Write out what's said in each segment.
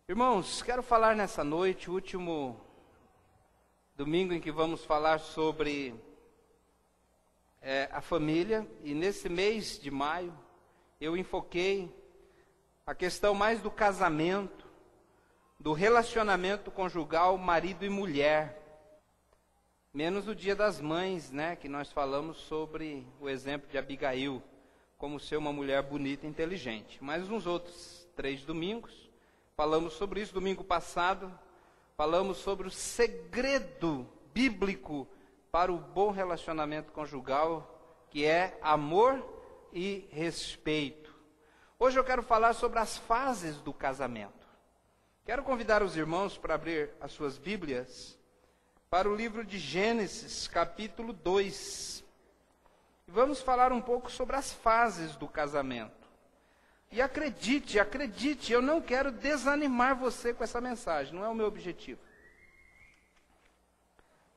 Irmãos, quero falar nessa noite, o último domingo em que vamos falar sobre a família, e nesse mês de maio eu enfoquei a questão mais do casamento, do relacionamento conjugal marido e mulher, menos o Dia das Mães, né, que nós falamos sobre o exemplo de Abigail, como ser uma mulher bonita e inteligente. Mas nos outros 3 domingos, falamos sobre isso. Domingo passado, falamos sobre o segredo bíblico para o bom relacionamento conjugal, que é amor e respeito. Hoje eu quero falar sobre as fases do casamento. Quero convidar os irmãos para abrir as suas Bíblias para o livro de Gênesis, capítulo 2. E vamos falar um pouco sobre as fases do casamento. E acredite, eu não quero desanimar você com essa mensagem, não é o meu objetivo.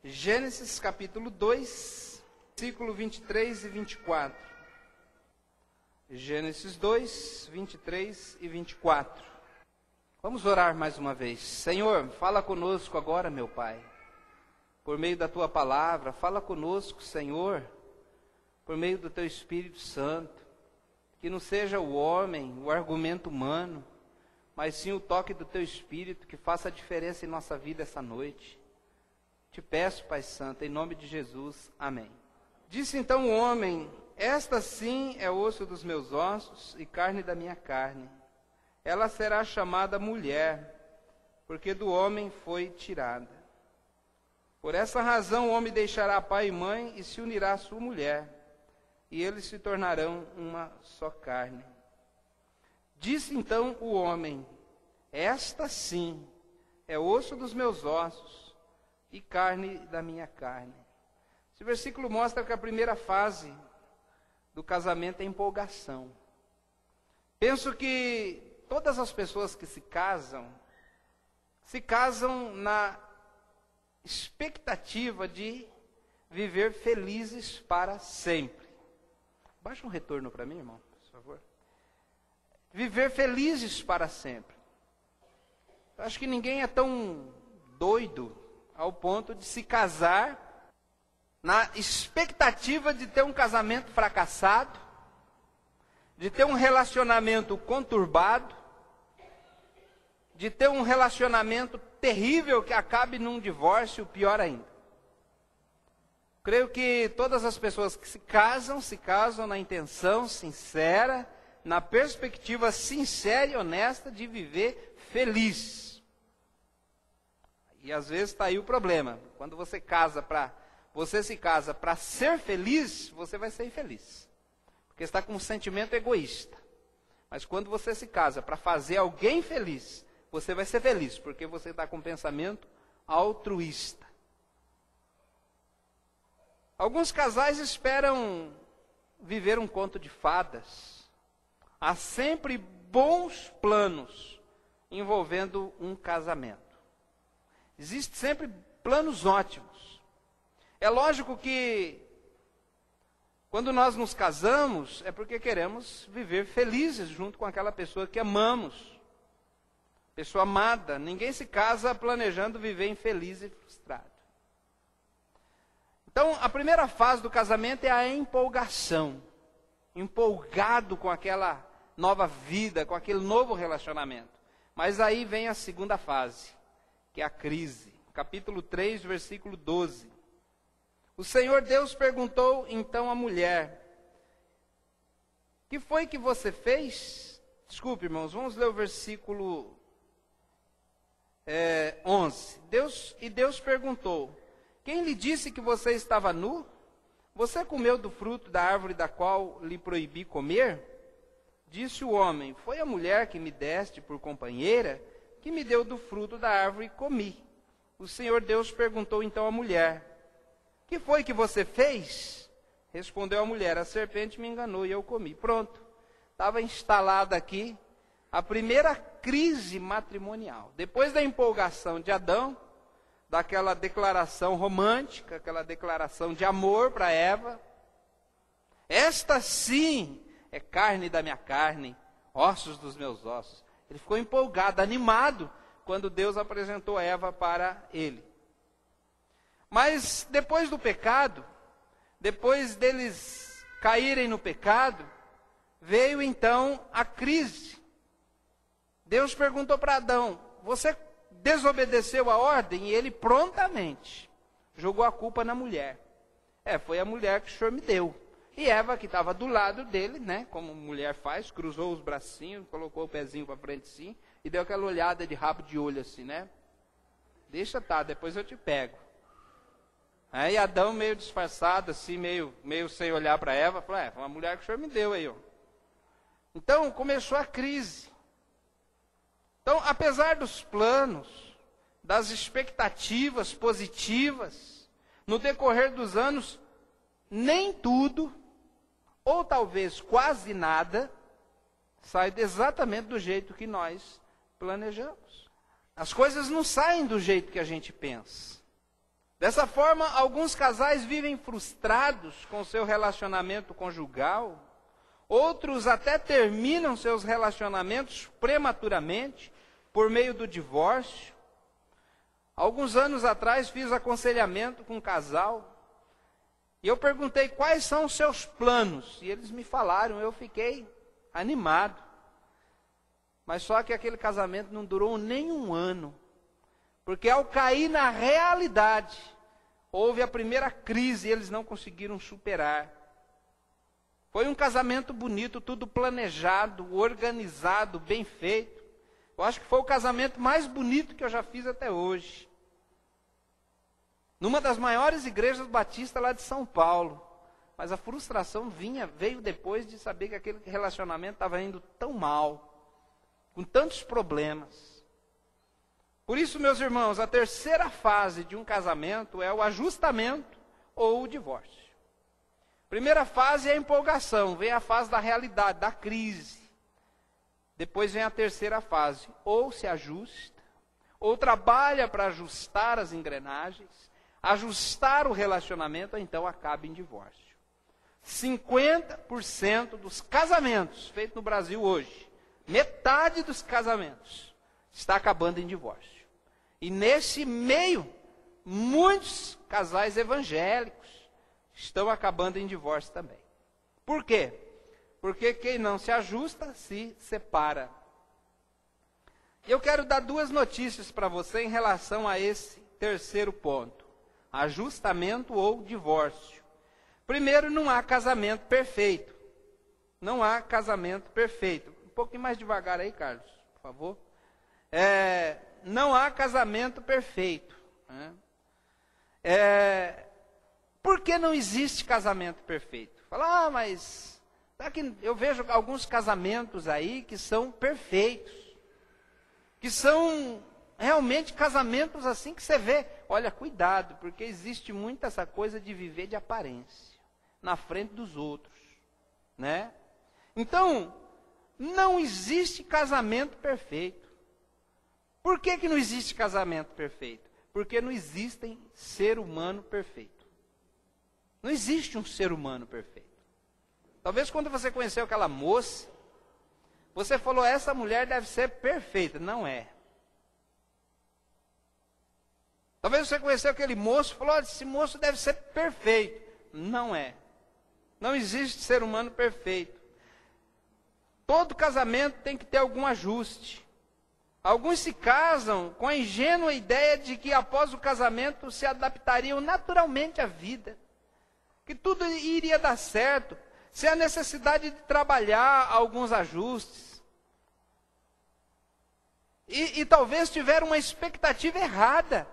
Gênesis capítulo 2, versículo 23 e 24. Gênesis 2, 23 e 24. Vamos orar mais uma vez. Senhor, fala conosco agora, meu Pai. Por meio da Tua palavra, fala conosco, Senhor, por meio do Teu Espírito Santo. Que não seja o homem, o argumento humano, mas sim o toque do Teu Espírito que faça a diferença em nossa vida essa noite. Te peço, Pai Santo, em nome de Jesus. Amém. Disse então o homem: esta sim é osso dos meus ossos e carne da minha carne. Ela será chamada mulher, porque do homem foi tirada. Por essa razão o homem deixará pai e mãe e se unirá à sua mulher, e eles se tornarão uma só carne. Disse então o homem: esta sim é osso dos meus ossos e carne da minha carne. Esse versículo mostra que a primeira fase do casamento é empolgação. Penso que todas as pessoas que se casam na expectativa de viver felizes para sempre. Baixa um retorno para mim, irmão, por favor. Viver felizes para sempre. Eu acho que ninguém é tão doido ao ponto de se casar na expectativa de ter um casamento fracassado, de ter um relacionamento conturbado, de ter um relacionamento terrível que acabe num divórcio, pior ainda. Creio que todas as pessoas que se casam na intenção sincera, na perspectiva sincera e honesta de viver feliz. E às vezes está aí o problema. Quando você se casa para ser feliz, você vai ser infeliz. Porque está com um sentimento egoísta. Mas quando você se casa para fazer alguém feliz, você vai ser feliz, porque você está com um pensamento altruísta. Alguns casais esperam viver um conto de fadas. Há sempre bons planos envolvendo um casamento. Existem sempre planos ótimos. É lógico que quando nós nos casamos é porque queremos viver felizes junto com aquela pessoa que amamos. Pessoa amada. Ninguém se casa planejando viver infeliz e frustrado. Então, a primeira fase do casamento é a empolgação. Empolgado com aquela nova vida, com aquele novo relacionamento. Mas aí vem a segunda fase, que é a crise. Capítulo 3, versículo 12. O Senhor Deus perguntou então à mulher: que foi que você fez? Desculpe, irmãos, vamos ler o versículo 11. Deus perguntou: quem lhe disse que você estava nu? Você comeu do fruto da árvore da qual lhe proibi comer? Disse o homem: foi a mulher que me deste por companheira, que me deu do fruto da árvore e comi. O Senhor Deus perguntou então à mulher: que foi que você fez? Respondeu a mulher: a serpente me enganou e eu comi. Pronto. Estava instalada aqui a primeira crise matrimonial. Depois da empolgação de Adão, daquela declaração romântica, aquela declaração de amor para Eva. Esta sim é carne da minha carne, ossos dos meus ossos. Ele ficou empolgado, animado, quando Deus apresentou Eva para ele. Mas depois do pecado, depois deles caírem no pecado, veio então a crise. Deus perguntou para Adão: você desobedeceu a ordem? E ele prontamente jogou a culpa na mulher. Foi a mulher que o Senhor me deu. E Eva, que estava do lado dele, né, como mulher faz, cruzou os bracinhos, colocou o pezinho para frente assim, e deu aquela olhada de rabo de olho assim, né? Deixa depois eu te pego. Aí Adão, meio disfarçado, assim, meio sem olhar para Eva, falou: foi uma mulher que o Senhor me deu aí, ó. Então, começou a crise. Então, apesar dos planos, das expectativas positivas, no decorrer dos anos, nem tudo, ou talvez quase nada, sai exatamente do jeito que nós planejamos. As coisas não saem do jeito que a gente pensa. Dessa forma, alguns casais vivem frustrados com seu relacionamento conjugal, outros até terminam seus relacionamentos prematuramente, por meio do divórcio. Alguns anos atrás fiz aconselhamento com um casal, e eu perguntei quais são os seus planos, e eles me falaram, eu fiquei animado. Mas só que aquele casamento não durou nem um ano, porque ao cair na realidade, houve a primeira crise e eles não conseguiram superar. Foi um casamento bonito, tudo planejado, organizado, bem feito. Eu acho que foi o casamento mais bonito que eu já fiz até hoje. Numa das maiores igrejas batistas lá de São Paulo. Mas a frustração veio depois de saber que aquele relacionamento estava indo tão mal, com tantos problemas. Por isso, meus irmãos, a terceira fase de um casamento é o ajustamento ou o divórcio. Primeira fase é a empolgação, vem a fase da realidade, da crise. Depois vem a terceira fase, ou se ajusta, ou trabalha para ajustar as engrenagens, ajustar o relacionamento, ou então acaba em divórcio. 50% dos casamentos feitos no Brasil hoje, metade dos casamentos, está acabando em divórcio. E nesse meio, muitos casais evangélicos estão acabando em divórcio também. Por quê? Porque quem não se ajusta, se separa. Eu quero dar duas notícias para você em relação a esse terceiro ponto. Ajustamento ou divórcio. Primeiro, não há casamento perfeito. Não há casamento perfeito. Um pouquinho mais devagar aí, Carlos, por favor. Não há casamento perfeito. Por que não existe casamento perfeito? Fala, mas eu vejo alguns casamentos aí que são perfeitos. Que são realmente casamentos assim que você vê. Olha, cuidado, porque existe muito essa coisa de viver de aparência, na frente dos outros, né? Então, não existe casamento perfeito. Por que não existe casamento perfeito? Porque não existe ser humano perfeito. Não existe um ser humano perfeito. Talvez quando você conheceu aquela moça, você falou, essa mulher deve ser perfeita. Não é. Talvez você conheceu aquele moço e falou, esse moço deve ser perfeito. Não é. Não existe ser humano perfeito. Todo casamento tem que ter algum ajuste. Alguns se casam com a ingênua ideia de que após o casamento se adaptariam naturalmente à vida. Que tudo iria dar certo, sem a necessidade de trabalhar alguns ajustes. E talvez tiveram uma expectativa errada.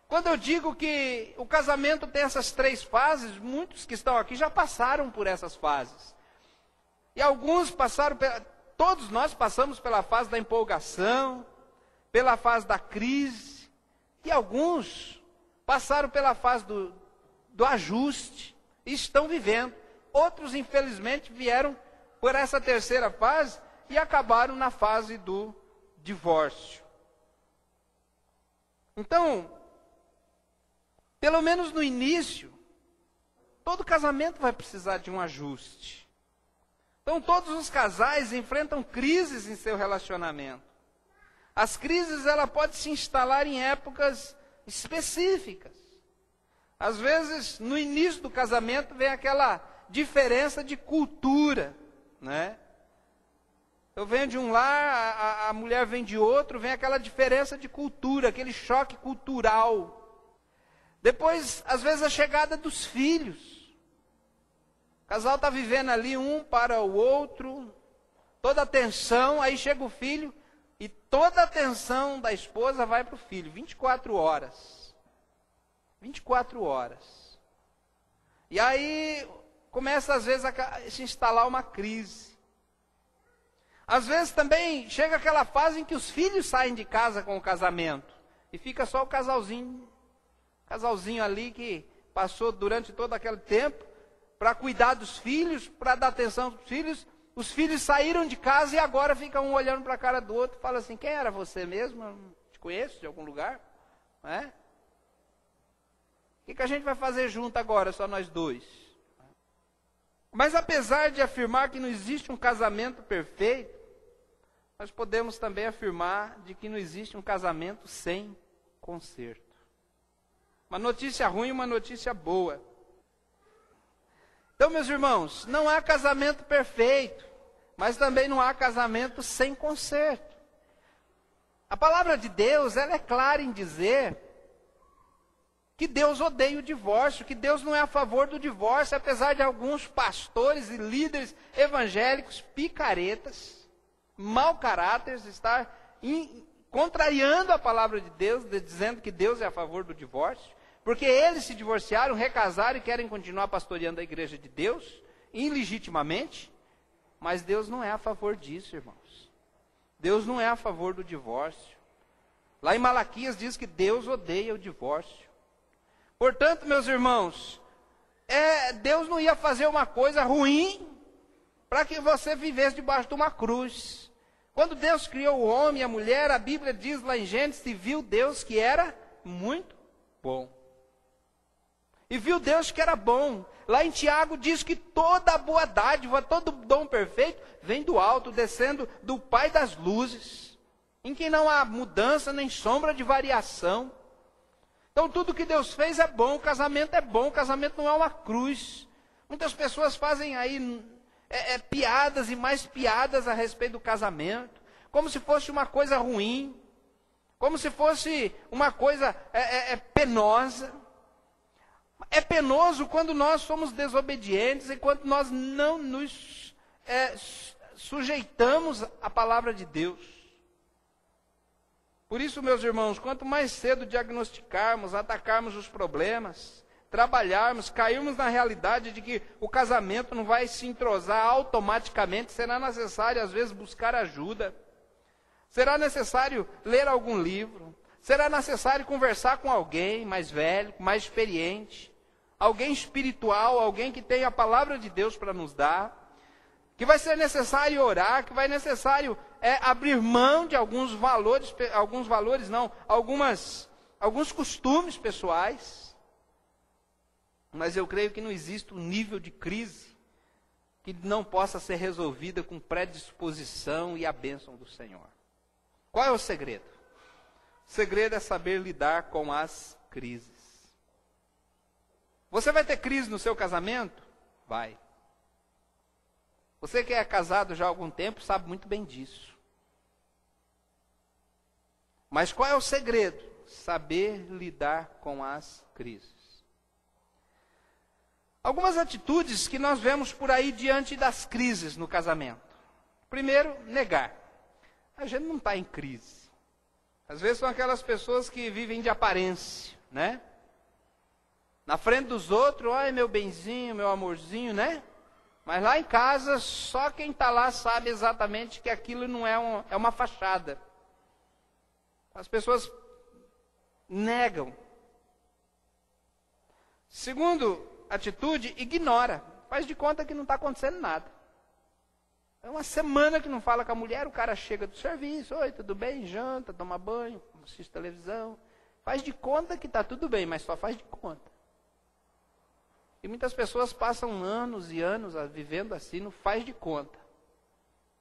Quando eu digo que o casamento tem essas três fases, muitos que estão aqui já passaram por essas fases. E alguns passaram, todos nós passamos pela fase da empolgação, pela fase da crise, e alguns passaram pela fase do ajuste, e estão vivendo. Outros, infelizmente, vieram por essa terceira fase e acabaram na fase do divórcio. Então, pelo menos no início, todo casamento vai precisar de um ajuste. Então todos os casais enfrentam crises em seu relacionamento. As crises, ela pode se instalar em épocas específicas. Às vezes, no início do casamento, vem aquela diferença de cultura, né? Eu venho de um lar, a mulher vem de outro, vem aquela diferença de cultura, aquele choque cultural. Depois, às vezes, a chegada dos filhos. O casal está vivendo ali um para o outro, toda a atenção, aí chega o filho, e toda a atenção da esposa vai para o filho, 24 horas. 24 horas. E aí começa às vezes a se instalar uma crise. Às vezes também chega aquela fase em que os filhos saem de casa com o casamento. E fica só o casalzinho ali que passou durante todo aquele tempo para cuidar dos filhos, para dar atenção aos filhos. Os filhos saíram de casa e agora ficam um olhando para a cara do outro e falam assim, quem era você mesmo? Eu não te conheço de algum lugar? Não é? O que a gente vai fazer junto agora, só nós dois? Mas apesar de afirmar que não existe um casamento perfeito, nós podemos também afirmar de que não existe um casamento sem conserto. Uma notícia ruim e uma notícia boa. Então, meus irmãos, não há casamento perfeito, mas também não há casamento sem conserto. A palavra de Deus, ela é clara em dizer que Deus odeia o divórcio, que Deus não é a favor do divórcio, apesar de alguns pastores e líderes evangélicos picaretas, mau caráter, estar contrariando a palavra de Deus, dizendo que Deus é a favor do divórcio, porque eles se divorciaram, recasaram e querem continuar pastoreando a igreja de Deus, ilegitimamente, mas Deus não é a favor disso, irmãos. Deus não é a favor do divórcio. Lá em Malaquias diz que Deus odeia o divórcio. Portanto, meus irmãos, Deus não ia fazer uma coisa ruim para que você vivesse debaixo de uma cruz. Quando Deus criou o homem e a mulher, a Bíblia diz lá em Gênesis, e viu Deus que era muito bom. E viu Deus que era bom. Lá em Tiago diz que toda boa dádiva, todo dom perfeito, vem do alto, descendo do Pai das luzes, em que não há mudança nem sombra de variação. Então tudo que Deus fez é bom, o casamento é bom, o casamento não é uma cruz. Muitas pessoas fazem aí piadas e mais piadas a respeito do casamento, como se fosse uma coisa ruim, como se fosse uma coisa penosa. É penoso quando nós somos desobedientes e quando nós não nos sujeitamos à palavra de Deus. Por isso, meus irmãos, quanto mais cedo diagnosticarmos, atacarmos os problemas, trabalharmos, cairmos na realidade de que o casamento não vai se entrosar automaticamente, será necessário, às vezes, buscar ajuda. Será necessário ler algum livro. Será necessário conversar com alguém mais velho, mais experiente. Alguém espiritual, alguém que tenha a palavra de Deus para nos dar. Que vai ser necessário orar, que vai necessário abrir mão de alguns costumes pessoais. Mas eu creio que não existe um nível de crise que não possa ser resolvida com predisposição e a bênção do Senhor. Qual é o segredo? O segredo é saber lidar com as crises. Você vai ter crise no seu casamento? Vai. Você que é casado já há algum tempo sabe muito bem disso. Mas qual é o segredo? Saber lidar com as crises. Algumas atitudes que nós vemos por aí diante das crises no casamento. Primeiro, negar. A gente não está em crise. Às vezes são aquelas pessoas que vivem de aparência, né? Na frente dos outros, ai meu benzinho, meu amorzinho, né? Mas lá em casa, só quem está lá sabe exatamente que aquilo não é uma fachada. As pessoas negam. Segundo atitude, ignora. Faz de conta que não está acontecendo nada. É uma semana que não fala com a mulher, o cara chega do serviço, oi, tudo bem? Janta, toma banho, assiste televisão. Faz de conta que está tudo bem, mas só faz de conta. E muitas pessoas passam anos e anos vivendo assim, não faz de conta.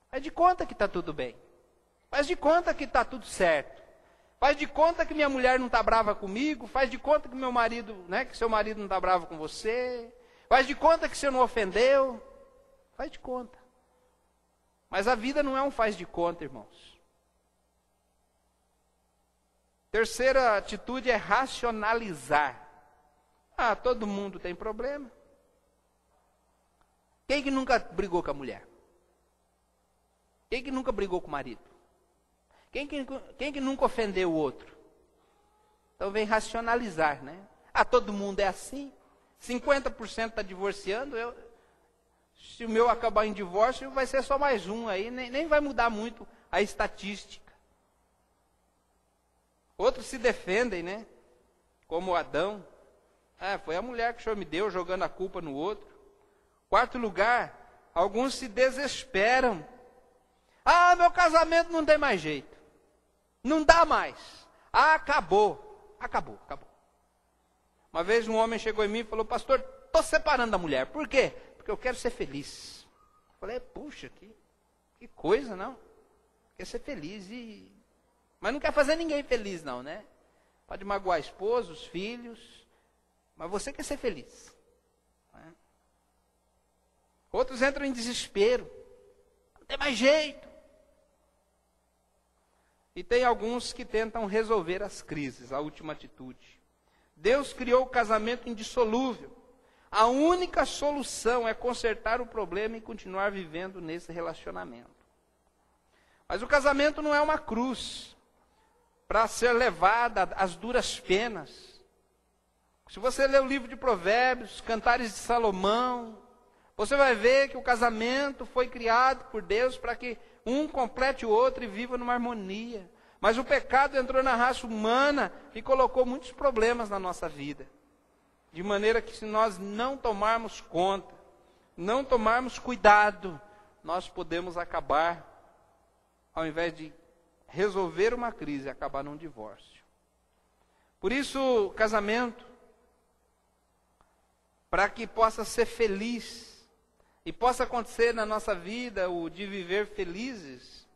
Faz de conta que está tudo bem. Faz de conta que está tudo certo. Faz de conta que minha mulher não está brava comigo. Faz de conta que meu marido, né, que seu marido não está bravo com você. Faz de conta que você não ofendeu. Faz de conta. Mas a vida não é um faz de conta, irmãos. Terceira atitude é racionalizar. Ah, todo mundo tem problema. Quem que nunca brigou com a mulher? Quem que nunca brigou com o marido? Quem que nunca ofendeu o outro? Então vem racionalizar, né? Ah, todo mundo é assim. 50% está divorciando. Se o meu acabar em divórcio, vai ser só mais um aí. Nem vai mudar muito a estatística. Outros se defendem, né? Como Adão. Ah, foi a mulher que o Senhor me deu, jogando a culpa no outro. Quarto lugar, alguns se desesperam. Ah, meu casamento não tem mais jeito. Não dá mais. Ah, acabou. Acabou. Uma vez um homem chegou em mim e falou, pastor, estou separando da mulher. Por quê? Porque eu quero ser feliz. Eu falei, puxa, que coisa, não? Quer ser feliz. Mas não quer fazer ninguém feliz, não, né? Pode magoar a esposa, os filhos. Mas você quer ser feliz. Né? Outros entram em desespero. Não tem mais jeito. E tem alguns que tentam resolver as crises, a última atitude. Deus criou o casamento indissolúvel. A única solução é consertar o problema e continuar vivendo nesse relacionamento. Mas o casamento não é uma cruz para ser levada às duras penas. Se você ler o livro de Provérbios, Cantares de Salomão, você vai ver que o casamento foi criado por Deus para que um complete o outro e viva numa harmonia. Mas o pecado entrou na raça humana e colocou muitos problemas na nossa vida. De maneira que se nós não tomarmos conta, não tomarmos cuidado, nós podemos acabar, ao invés de resolver uma crise, acabar num divórcio. Por isso, o casamento, para que possa ser feliz, e possa acontecer na nossa vida o de viver felizes.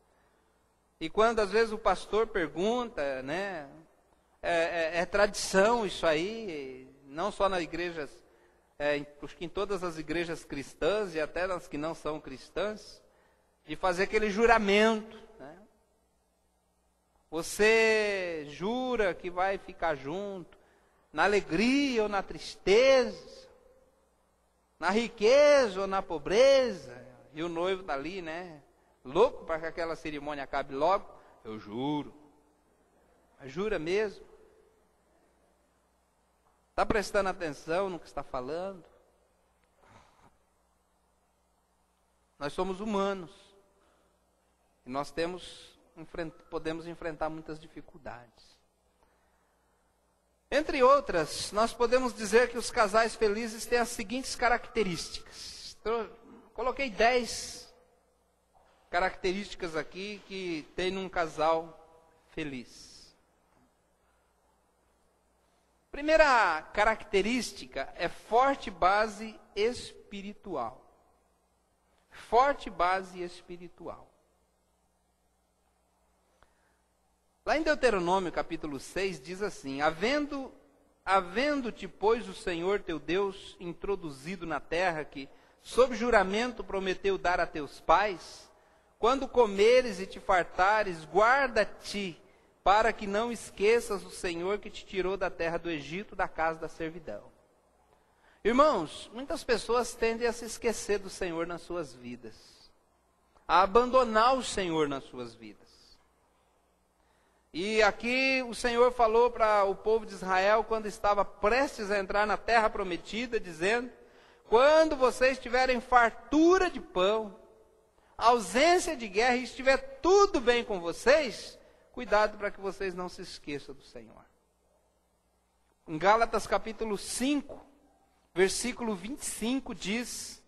E quando às vezes o pastor pergunta, né, é tradição isso aí, não só nas igrejas, acho que em todas as igrejas cristãs e até nas que não são cristãs, de fazer aquele juramento. Né? Você jura que vai ficar junto, na alegria ou na tristeza, na riqueza ou na pobreza, e o noivo está ali, né? Louco para que aquela cerimônia acabe logo. Eu juro. Mas jura mesmo? Está prestando atenção no que está falando? Nós somos humanos. E nós podemos enfrentar muitas dificuldades. Entre outras, nós podemos dizer que os casais felizes têm as seguintes características. Então, coloquei 10 características aqui que tem num casal feliz. Primeira característica é forte base espiritual. Forte base espiritual. Lá em Deuteronômio, capítulo 6, diz assim: Havendo-te, pois, o Senhor teu Deus introduzido na terra que, sob juramento, prometeu dar a teus pais, quando comeres e te fartares, guarda-te, para que não esqueças o Senhor que te tirou da terra do Egito, da casa da servidão. Irmãos, muitas pessoas tendem a se esquecer do Senhor nas suas vidas, a abandonar o Senhor nas suas vidas. E aqui o Senhor falou para o povo de Israel, quando estava prestes a entrar na terra prometida, dizendo: quando vocês tiverem fartura de pão, ausência de guerra, e estiver tudo bem com vocês, cuidado para que vocês não se esqueçam do Senhor. Em Gálatas capítulo 5, versículo 25 diz: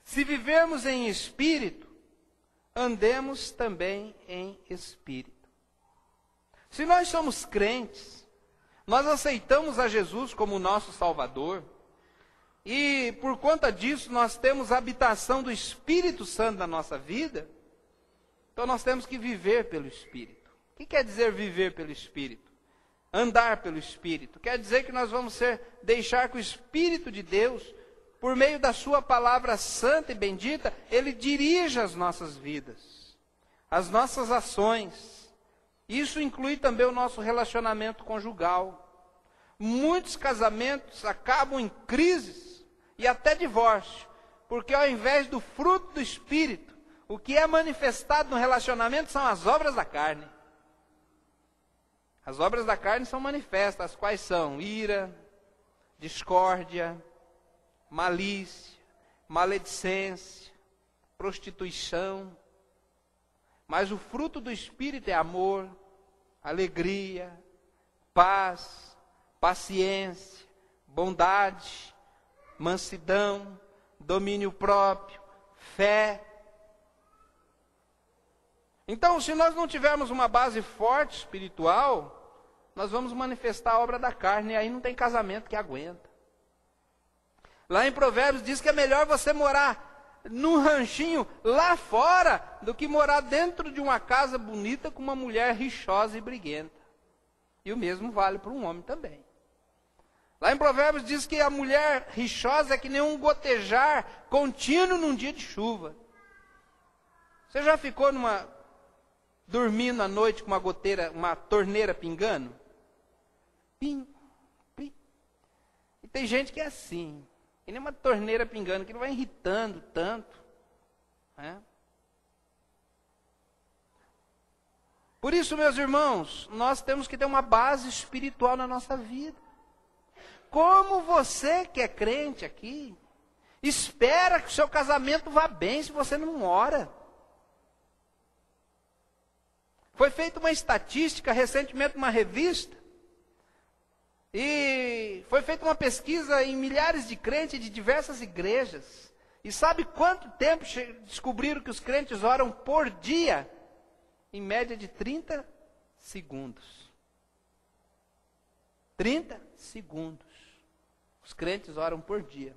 se vivermos em espírito, andemos também em espírito. Se nós somos crentes, nós aceitamos a Jesus como nosso Salvador, e por conta disso nós temos a habitação do Espírito Santo na nossa vida, então nós temos que viver pelo Espírito. O que quer dizer viver pelo Espírito? Andar pelo Espírito. Quer dizer que nós vamos deixar que o Espírito de Deus, por meio da sua palavra santa e bendita, ele dirija as nossas vidas, as nossas ações. Isso inclui também o nosso relacionamento conjugal. Muitos casamentos acabam em crises e até divórcio, porque ao invés do fruto do Espírito, o que é manifestado no relacionamento são as obras da carne. As obras da carne são manifestas, as quais são ira, discórdia, malícia, maledicência, prostituição. Mas o fruto do Espírito é amor, alegria, paz, paciência, bondade, mansidão, domínio próprio, fé. Então, se nós não tivermos uma base forte espiritual, nós vamos manifestar a obra da carne, e aí não tem casamento que aguenta. Lá em Provérbios diz que é melhor você morar num ranchinho lá fora do que morar dentro de uma casa bonita com uma mulher rixosa e briguenta. E o mesmo vale para um homem também. Lá em Provérbios diz que a mulher rixosa é que nem um gotejar contínuo num dia de chuva. Você já ficou dormindo à noite com uma goteira, uma torneira pingando? Pim, pim. E tem gente que é assim, que nem uma torneira pingando, que não vai irritando tanto. Né? Por isso, meus irmãos, nós temos que ter uma base espiritual na nossa vida. Como você que é crente aqui, espera que o seu casamento vá bem se você não ora. Foi feita uma estatística recentemente numa revista, e foi feita uma pesquisa em milhares de crentes de diversas igrejas. E sabe quanto tempo descobriram que os crentes oram por dia? Em média de 30 segundos. 30 segundos. Os crentes oram por dia.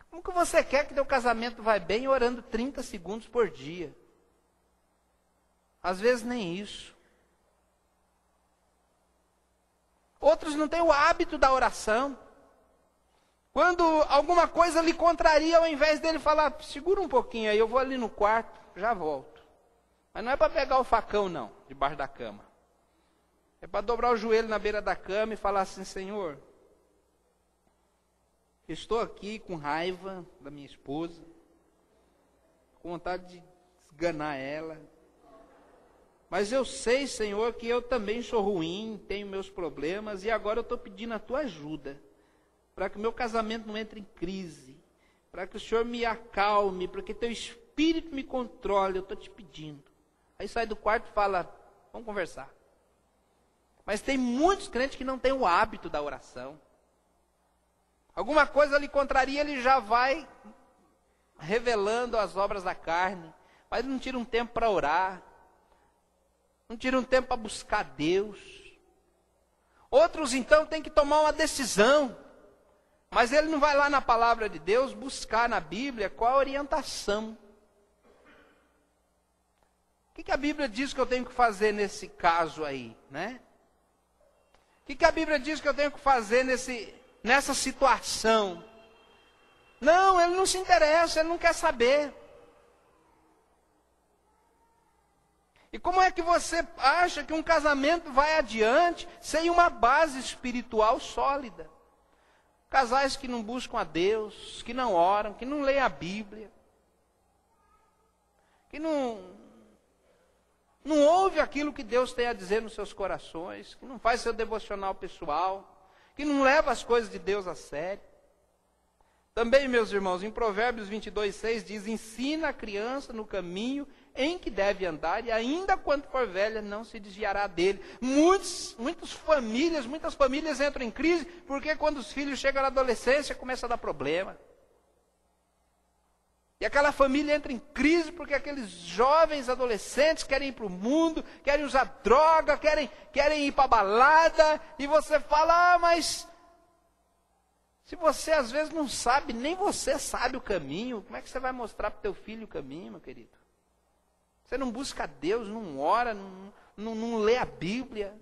Como que você quer que teu casamento vá bem orando 30 segundos por dia? Às vezes nem isso. Outros não têm o hábito da oração. Quando alguma coisa lhe contraria, ao invés dele falar, segura um pouquinho aí, eu vou ali no quarto, já volto. Mas não é para pegar o facão não, debaixo da cama. É para dobrar o joelho na beira da cama e falar assim, Senhor, estou aqui com raiva da minha esposa, com vontade de esganar ela. Mas eu sei, Senhor, que eu também sou ruim, tenho meus problemas, e agora eu estou pedindo a tua ajuda, para que o meu casamento não entre em crise, para que o Senhor me acalme, para que teu Espírito me controle, eu estou te pedindo. Aí sai do quarto e fala, vamos conversar. Mas tem muitos crentes que não têm o hábito da oração. Alguma coisa lhe contraria, ele já vai revelando as obras da carne, mas não tira um tempo para orar. Não tira um tempo para buscar Deus. Outros, então, têm que tomar uma decisão. Mas ele não vai lá na palavra de Deus buscar na Bíblia qual a orientação. O que a Bíblia diz que eu tenho que fazer nesse caso aí, né? O que a Bíblia diz que eu tenho que fazer nessa situação? Não, ele não se interessa, ele não quer saber. E como é que você acha que um casamento vai adiante sem uma base espiritual sólida? Casais que não buscam a Deus, que não oram, que não leem a Bíblia, que não ouve aquilo que Deus tem a dizer nos seus corações, que não faz seu devocional pessoal, que não leva as coisas de Deus a sério. Também, meus irmãos, em Provérbios 22:6 diz, ensina a criança no caminho em que deve andar, e ainda quando for velha, não se desviará dele. Muitas famílias entram em crise, porque quando os filhos chegam na adolescência, começa a dar problema. E aquela família entra em crise, porque aqueles jovens adolescentes querem ir para o mundo, querem usar droga, querem ir para a balada, e você fala, mas Se você às vezes não sabe, nem você sabe o caminho, como é que você vai mostrar para o teu filho o caminho, meu querido? Você não busca Deus, não ora, não lê a Bíblia,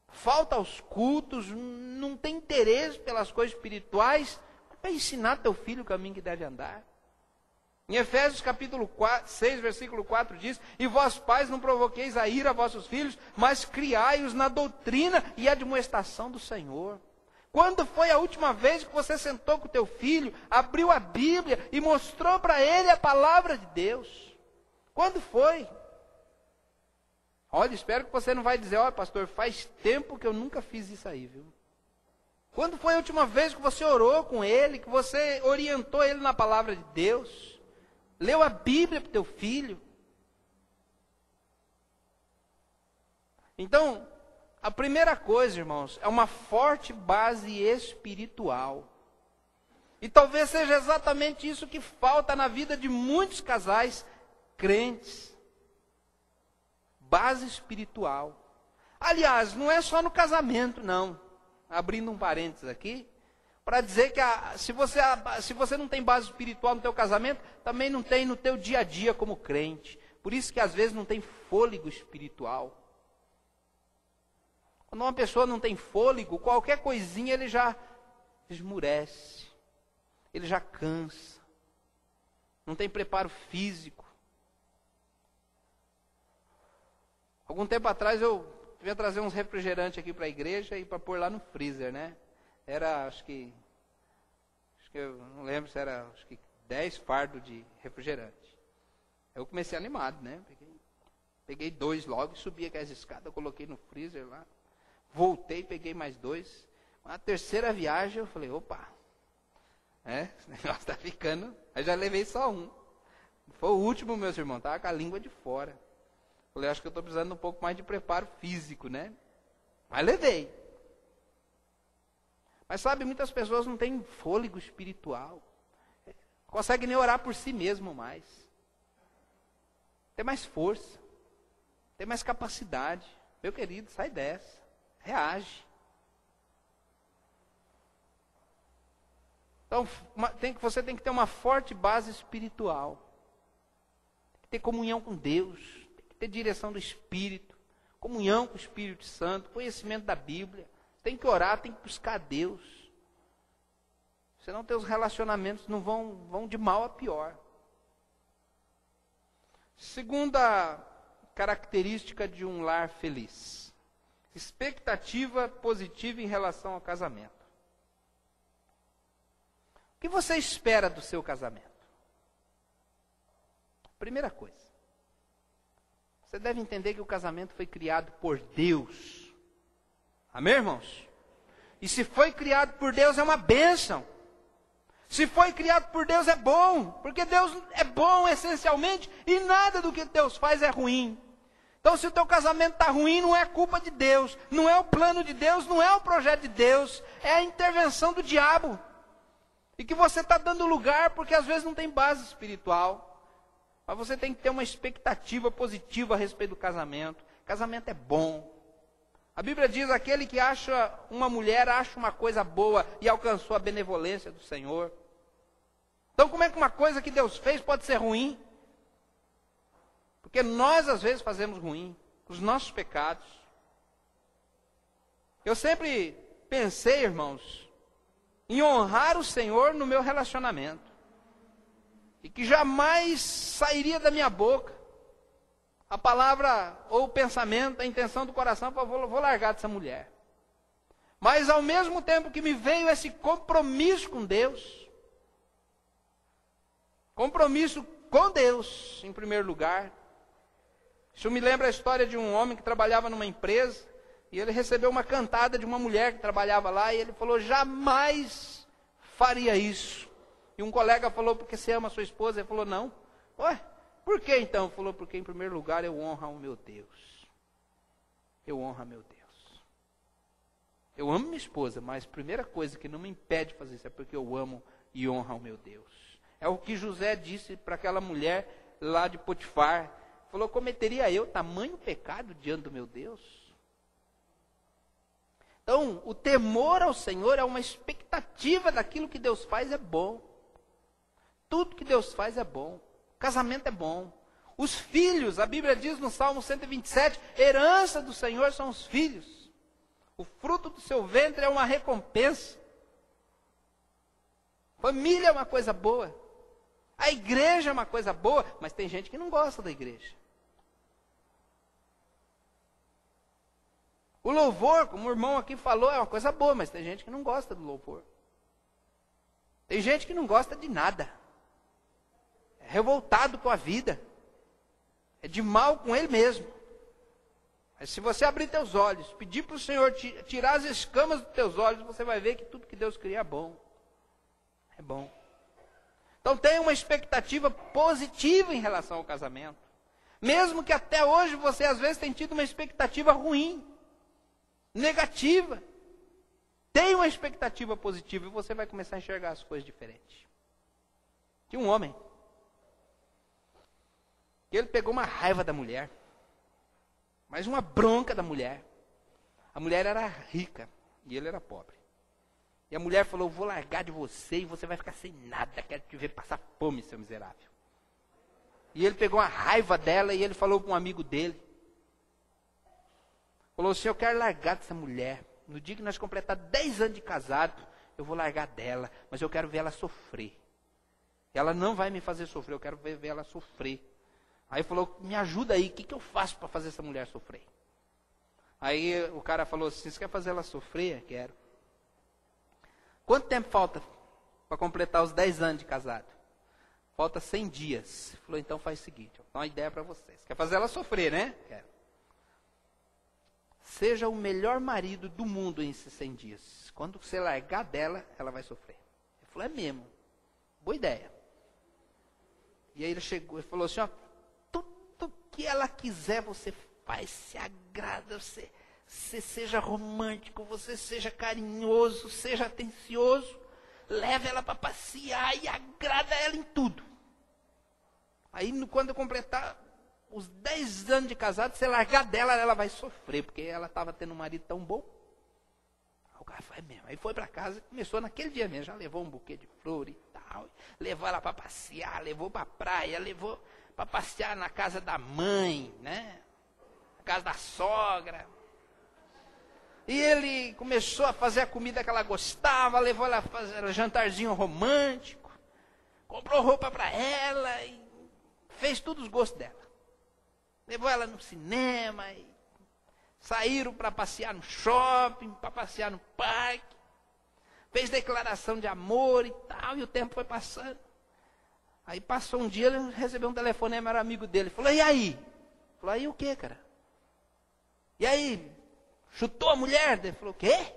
falta aos cultos, não tem interesse pelas coisas espirituais, para ensinar teu filho o caminho que deve andar. Em Efésios capítulo 6, versículo 4 diz: e vós pais não provoqueis a ira a vossos filhos, mas criai-os na doutrina e admoestação do Senhor. Quando foi a última vez que você sentou com o teu filho, abriu a Bíblia e mostrou para ele a palavra de Deus? Quando foi? Olha, espero que você não vai dizer: olha, pastor, faz tempo que eu nunca fiz isso aí, viu? Quando foi a última vez que você orou com ele, que você orientou ele na palavra de Deus? Leu a Bíblia para o teu filho? Então, a primeira coisa, irmãos, é uma forte base espiritual. E talvez seja exatamente isso que falta na vida de muitos casais crentes. Base espiritual. Aliás, não é só no casamento, não. Abrindo um parênteses aqui, para dizer que se você não tem base espiritual no teu casamento, também não tem no teu dia a dia como crente. Por isso que às vezes não tem fôlego espiritual. Quando uma pessoa não tem fôlego, qualquer coisinha ele já esmurece, ele já cansa, não tem preparo físico. Algum tempo atrás eu ia trazer uns refrigerantes aqui para a igreja e para pôr lá no freezer, né? Era, acho que eu não lembro se era, 10 fardos de refrigerante. Eu comecei animado, né? Peguei 2 logo, subi aquelas escadas, coloquei no freezer lá. Voltei, peguei mais 2. Na terceira viagem eu falei: opa, esse negócio está ficando. Aí já levei só um. Foi o último, meus irmãos, estava com a língua de fora. Falei: acho que eu estou precisando um pouco mais de preparo físico, né? Mas levei. Mas sabe, muitas pessoas não têm fôlego espiritual. Conseguem nem orar por si mesmo mais. Tem mais força. Tem mais capacidade. Meu querido, sai dessa. Reage. Então, você tem que ter uma forte base espiritual. Tem que ter comunhão com Deus. Tem que ter direção do Espírito. Comunhão com o Espírito Santo. Conhecimento da Bíblia. Tem que orar, tem que buscar Deus. Senão teus relacionamentos não vão de mal a pior. Segunda característica de um lar feliz: expectativa positiva em relação ao casamento. O que você espera do seu casamento? Primeira coisa, você deve entender que o casamento foi criado por Deus. Amém, irmãos? E se foi criado por Deus, é uma bênção. Se foi criado por Deus, é bom. Porque Deus é bom essencialmente e nada do que Deus faz é ruim. Então, se o teu casamento está ruim, não é culpa de Deus. Não é o plano de Deus, não é o projeto de Deus. É a intervenção do diabo. E que você está dando lugar porque às vezes não tem base espiritual. Mas você tem que ter uma expectativa positiva a respeito do casamento. Casamento é bom. A Bíblia diz: aquele que acha uma mulher, acha uma coisa boa e alcançou a benevolência do Senhor. Então, como é que uma coisa que Deus fez pode ser ruim? Porque nós, às vezes, fazemos ruim, os nossos pecados. Eu sempre pensei, irmãos, em honrar o Senhor no meu relacionamento. E que jamais sairia da minha boca a palavra ou o pensamento, a intenção do coração: vou largar dessa mulher. Mas ao mesmo tempo que me veio esse compromisso com Deus, compromisso com Deus em primeiro lugar. Isso me lembra a história de um homem que trabalhava numa empresa, e ele recebeu uma cantada de uma mulher que trabalhava lá, e ele falou: jamais faria isso. E um colega falou: porque você ama a sua esposa? Ele falou: não. Ué, por que então? Falou: porque em primeiro lugar eu honro o meu Deus. Eu honro a meu Deus. Eu amo minha esposa, mas a primeira coisa que não me impede de fazer isso é porque eu amo e honro ao meu Deus. É o que José disse para aquela mulher lá de Potifar. Falou: cometeria eu tamanho pecado diante do meu Deus? Então, o temor ao Senhor é uma expectativa daquilo que Deus faz é bom. Tudo que Deus faz é bom. O casamento é bom. Os filhos, a Bíblia diz no Salmo 127, herança do Senhor são os filhos. O fruto do seu ventre é uma recompensa. Família é uma coisa boa. A igreja é uma coisa boa, mas tem gente que não gosta da igreja. O louvor, como o irmão aqui falou, é uma coisa boa, mas tem gente que não gosta do louvor. Tem gente que não gosta de nada. É revoltado com a vida. É de mal com ele mesmo. Mas se você abrir teus olhos, pedir para o Senhor tirar as escamas dos teus olhos, você vai ver que tudo que Deus cria é bom. É bom. Então tenha uma expectativa positiva em relação ao casamento. Mesmo que até hoje você às vezes tenha tido uma expectativa ruim, negativa. Tenha uma expectativa positiva e você vai começar a enxergar as coisas diferentes. Tinha um homem que ele pegou uma raiva da mulher, mas uma bronca da mulher. A mulher era rica e ele era pobre. E a mulher falou, vou largar de você e você vai ficar sem nada, quero te ver passar fome, seu miserável. E ele pegou uma raiva dela e ele falou para um amigo dele. Falou assim, eu quero largar dessa mulher. No dia que nós completar 10 anos de casado, eu vou largar dela, mas eu quero ver ela sofrer. Ela não vai me fazer sofrer, eu quero ver ela sofrer. Aí falou, me ajuda aí, o que eu faço para fazer essa mulher sofrer? Aí o cara falou assim, você quer fazer ela sofrer? Quero. Quanto tempo falta para completar os 10 anos de casado? Falta 100 dias. Ele falou, então faz o seguinte, eu vou dar uma ideia para vocês. Quer fazer ela sofrer, né? Quero. Seja o melhor marido do mundo nesses 100 dias. Quando você largar dela, ela vai sofrer. Ele falou, é mesmo. Boa ideia. E aí ele chegou e falou assim, ó, tudo que ela quiser você faz, se agrada, você seja romântico, você seja carinhoso, seja atencioso, leva ela para passear e agrada ela em tudo. Aí quando eu completar os 10 anos de casado, se largar dela, ela vai sofrer, porque ela estava tendo um marido tão bom. Aí o cara foi mesmo. Aí foi para casa, começou naquele dia mesmo, já levou um buquê de flor e tal, levou ela para passear, levou para a praia, levou para passear na casa da mãe, né? Na casa da sogra. E ele começou a fazer a comida que ela gostava, levou ela a fazer um jantarzinho romântico, comprou roupa para ela e fez tudo os gostos dela. Levou ela no cinema, e saíram para passear no shopping, para passear no parque, fez declaração de amor e tal, e o tempo foi passando. Aí passou um dia, ele recebeu um telefonema, era amigo dele, falou, e aí? Falou, aí o quê, cara? E aí? Chutou a mulher? Ele falou, o quê?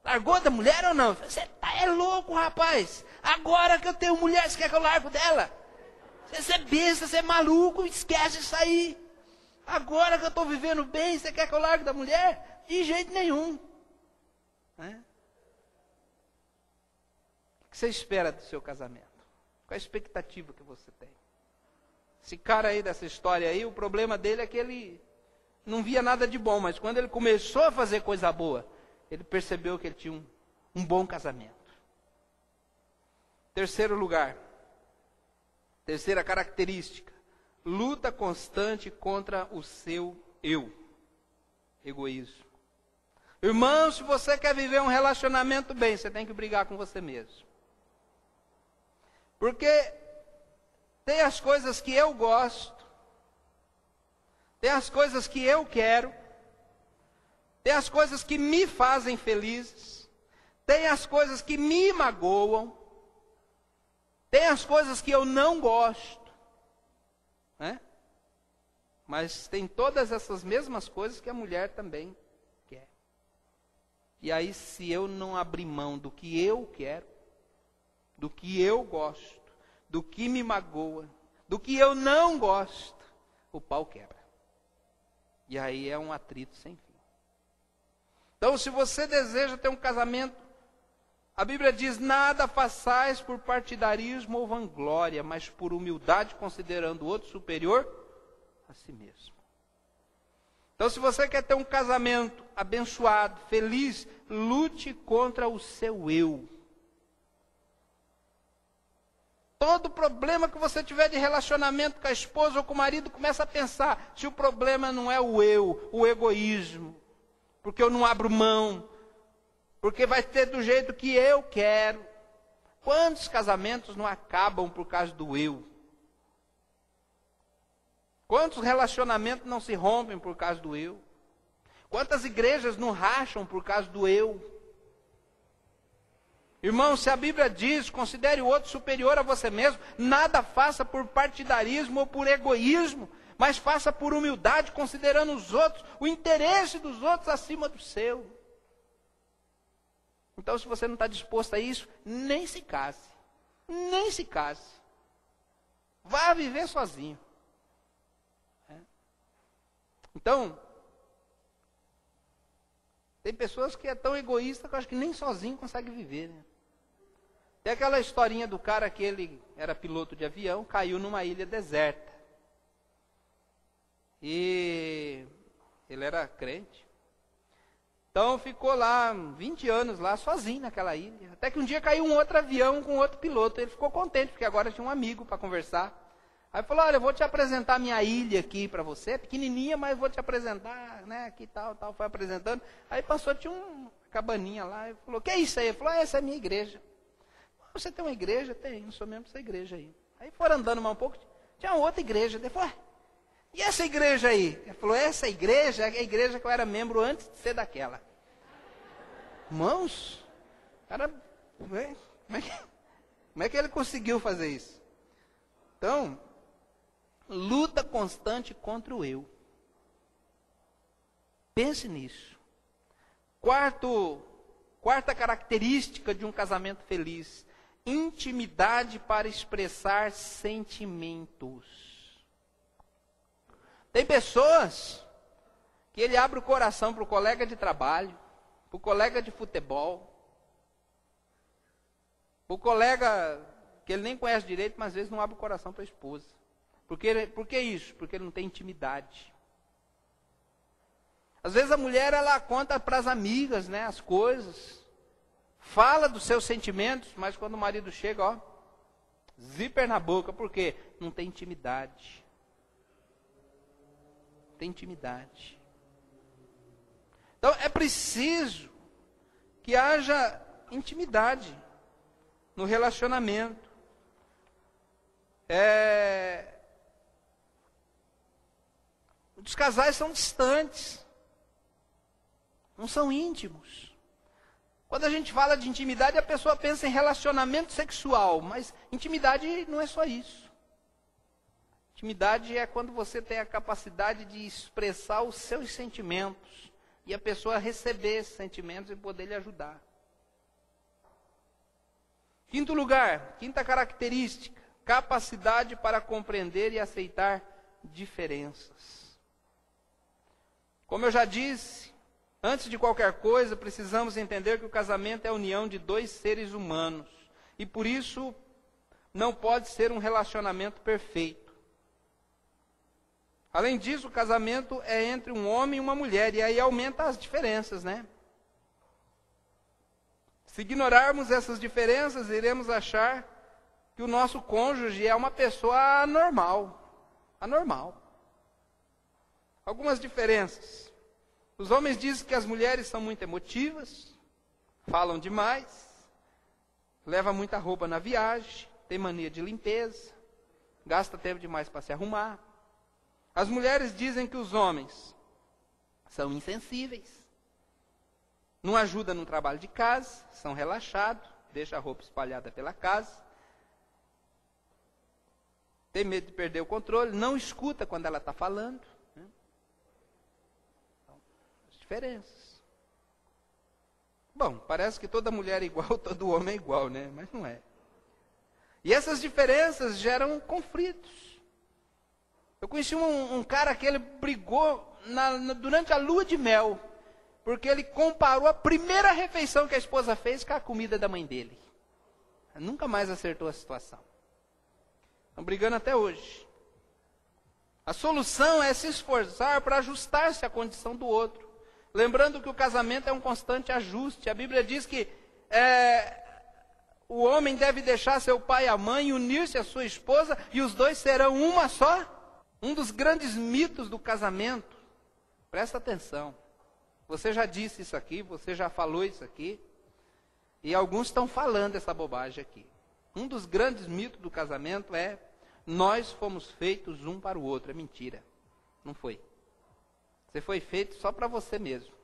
Largou da mulher ou não? Você é louco, rapaz. Agora que eu tenho mulher, você quer que eu largo dela? Você é besta, você é maluco, esquece isso aí. Agora que eu estou vivendo bem, você quer que eu largue da mulher? De jeito nenhum. Né? O que você espera do seu casamento? Qual a expectativa que você tem? Esse cara aí dessa história aí, o problema dele é que ele não via nada de bom, mas quando ele começou a fazer coisa boa, ele percebeu que ele tinha um bom casamento. Terceiro lugar, terceira característica, luta constante contra o seu eu, egoísmo. Irmão, se você quer viver um relacionamento bem, você tem que brigar com você mesmo. Porque tem as coisas que eu gosto, tem as coisas que eu quero, tem as coisas que me fazem felizes, tem as coisas que me magoam, tem as coisas que eu não gosto, né? Mas tem todas essas mesmas coisas que a mulher também quer. E aí, se eu não abrir mão do que eu quero, do que eu gosto, do que me magoa, do que eu não gosto, o pau quebra. E aí é um atrito sem fim. Então, se você deseja ter um casamento, a Bíblia diz, nada façais por partidarismo ou vanglória, mas por humildade, considerando o outro superior a si mesmo. Então, se você quer ter um casamento abençoado, feliz, lute contra o seu eu. Todo problema que você tiver de relacionamento com a esposa ou com o marido, começa a pensar se o problema não é o eu, o egoísmo. Porque eu não abro mão. Porque vai ser do jeito que eu quero. Quantos casamentos não acabam por causa do eu? Quantos relacionamentos não se rompem por causa do eu? Quantas igrejas não racham por causa do eu? Irmão, se a Bíblia diz, considere o outro superior a você mesmo, nada faça por partidarismo ou por egoísmo, mas faça por humildade, considerando os outros, o interesse dos outros acima do seu. Então, se você não está disposto a isso, nem se case. Nem se case. Vá viver sozinho. Então, tem pessoas que é tão egoísta que eu acho que nem sozinho consegue viver, né? Tem aquela historinha do cara que ele era piloto de avião, caiu numa ilha deserta. E ele era crente. Então ficou lá 20 anos lá sozinho naquela ilha. Até que um dia caiu um outro avião com outro piloto. Ele ficou contente, porque agora tinha um amigo para conversar. Aí falou, olha, eu vou te apresentar minha ilha aqui para você. É pequenininha, mas vou te apresentar, né, aqui tal. Foi apresentando. Aí passou, tinha uma cabaninha lá. Ele falou, o que é isso aí? Ele falou, essa é a minha igreja. Você tem uma igreja? Tem, não sou mesmo dessa igreja aí. Aí foram andando mais um pouco, tinha uma outra igreja. Ele falou, e essa igreja aí? Ele falou, essa igreja é a igreja que eu era membro antes de ser daquela. Irmãos, cara, como é que ele conseguiu fazer isso? Então, luta constante contra o eu. Pense nisso. Quarta característica de um casamento feliz: intimidade para expressar sentimentos. Tem pessoas que ele abre o coração para o colega de trabalho, para o colega de futebol, para o colega que ele nem conhece direito, mas às vezes não abre o coração para a esposa. Por que isso? Porque ele não tem intimidade. Às vezes a mulher, ela conta para as amigas, né, as coisas, fala dos seus sentimentos, mas quando o marido chega, ó, zíper na boca. Por quê? Não tem intimidade. Não tem intimidade. Então é preciso que haja intimidade no relacionamento. Os casais são distantes, não são íntimos. Quando a gente fala de intimidade, a pessoa pensa em relacionamento sexual, mas intimidade não é só isso. Intimidade é quando você tem a capacidade de expressar os seus sentimentos e a pessoa receber esses sentimentos e poder lhe ajudar. Quinto lugar, quinta característica: capacidade para compreender e aceitar diferenças. Como eu já disse, antes de qualquer coisa, precisamos entender que o casamento é a união de dois seres humanos. E por isso, não pode ser um relacionamento perfeito. Além disso, o casamento é entre um homem e uma mulher. E aí aumenta as diferenças, né? Se ignorarmos essas diferenças, iremos achar que o nosso cônjuge é uma pessoa anormal. Anormal. Algumas diferenças. Os homens dizem que as mulheres são muito emotivas, falam demais, levam muita roupa na viagem, tem mania de limpeza, gasta tempo demais para se arrumar. As mulheres dizem que os homens são insensíveis, não ajudam no trabalho de casa, são relaxados, deixam a roupa espalhada pela casa, tem medo de perder o controle, não escuta quando ela está falando. Diferenças. Bom, parece que toda mulher é igual, todo homem é igual, né? Mas não é. E essas diferenças geram conflitos. Eu conheci um cara que ele brigou durante a lua de mel, porque ele comparou a primeira refeição que a esposa fez com a comida da mãe dele. Nunca mais acertou a situação. Estão brigando até hoje. A solução é se esforçar para ajustar-se à condição do outro. Lembrando que o casamento é um constante ajuste. A Bíblia diz que o homem deve deixar seu pai e a mãe, unir-se à sua esposa, e os dois serão uma só. Um dos grandes mitos do casamento. Presta atenção. Você já disse isso aqui, você já falou isso aqui. E alguns estão falando essa bobagem aqui. Um dos grandes mitos do casamento é: nós fomos feitos um para o outro. É mentira. Não foi. Você foi feito só para você mesmo.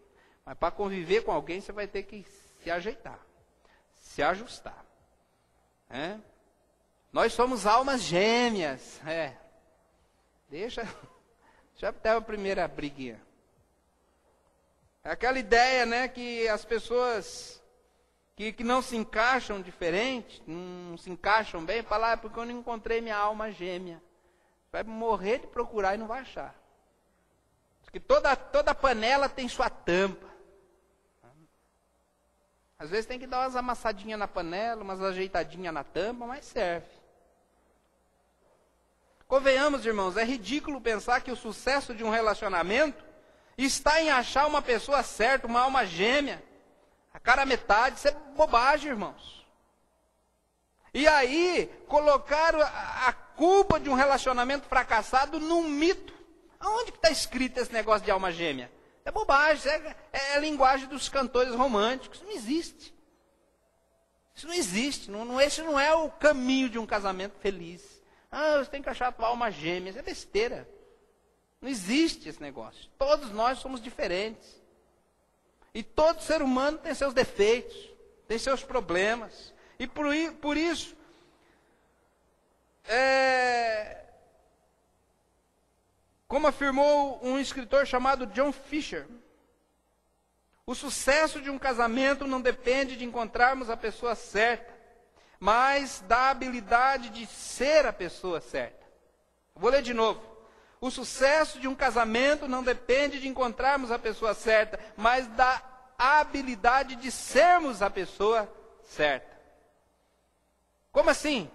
Mas para conviver com alguém, você vai ter que se ajeitar, se ajustar. Nós somos almas gêmeas. Deixa até a primeira briguinha. É aquela ideia, né, que as pessoas que não se encaixam diferente, não se encaixam bem, falam: porque eu não encontrei minha alma gêmea. Vai morrer de procurar e não vai achar. Porque toda panela tem sua tampa. Às vezes tem que dar umas amassadinhas na panela, umas ajeitadinhas na tampa, mas serve. Convenhamos, irmãos, é ridículo pensar que o sucesso de um relacionamento está em achar uma pessoa certa, uma alma gêmea, a cara metade. Isso é bobagem, irmãos. E aí, colocar a culpa de um relacionamento fracassado num mito. Aonde que está escrito esse negócio de alma gêmea? É bobagem, é a linguagem dos cantores românticos. Isso não existe. Isso não existe. Esse não é o caminho de um casamento feliz. Você tem que achar a tua alma gêmea. Isso é besteira. Não existe esse negócio. Todos nós somos diferentes. E todo ser humano tem seus defeitos, tem seus problemas. E por isso, como afirmou um escritor chamado John Fisher, o sucesso de um casamento não depende de encontrarmos a pessoa certa, mas da habilidade de ser a pessoa certa. Vou ler de novo. O sucesso de um casamento não depende de encontrarmos a pessoa certa, mas da habilidade de sermos a pessoa certa. Como assim?